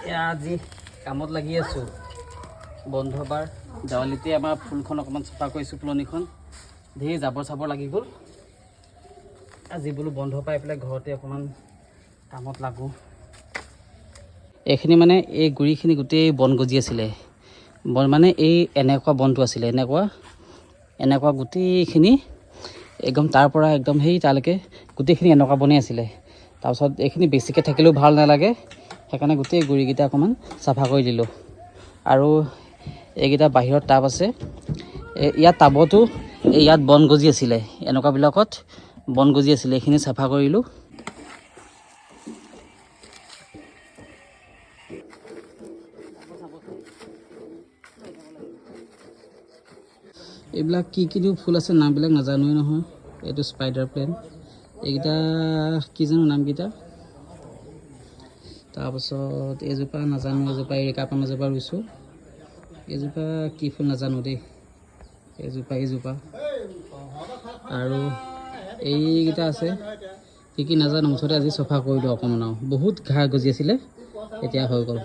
আজি কামত লাগি আছোঁ বন্ধবাৰ দেৱালীতে আমাৰ ফুলখন অকণমান চাফা কৰিছোঁ ফুলনিখন ধেৰ জাবৰ চাবৰ লাগি গ'ল আজি বোলো বন্ধ পাই পেলাই ঘৰতে অকণমান কামত লাগোঁ এইখিনি মানে এই গুৰিখিনি গোটেই বন গজি আছিলে বন মানে এই এনেকুৱা বনটো আছিলে এনেকুৱা গোটেইখিনি একদম তাৰ পৰা একদম সেই তালৈকে গোটেইখিনি এনেকুৱা বনেই আছিলে তাৰপিছত এইখিনি বেছিকৈ থাকিলেও ভাল নালাগে সেইকাৰণে গোটেই গুৰিকেইটা অকণমান চাফা কৰি দিলোঁ আৰু এইকেইটা বাহিৰত টাব আছে ইয়াত টাবতো ইয়াত বন গজি আছিলে এনেকুৱাবিলাকত বন গজি আছিলে এইখিনি চাফা কৰিলোঁ এইবিলাক কি দিও ফুল আছে নামবিলাক নাজানোৱে নহয় এইটো স্পাইডাৰ প্লেন এইকেইটা কি জানো নামকেইটা তাৰপাছত এইজোপা নাজানো এইজোপা এৰিকাপাম এজোপা ৰুইছোঁ এইজোপা কি ফুল নাজানো দেই এইজোপা আৰু এইকেইটা আছে কি নাজানো মুঠতে আজি চফা কৰিলোঁ অকণমান আৰু বহুত ঘাঁহ গজি আছিলে এতিয়া হৈ গ'ল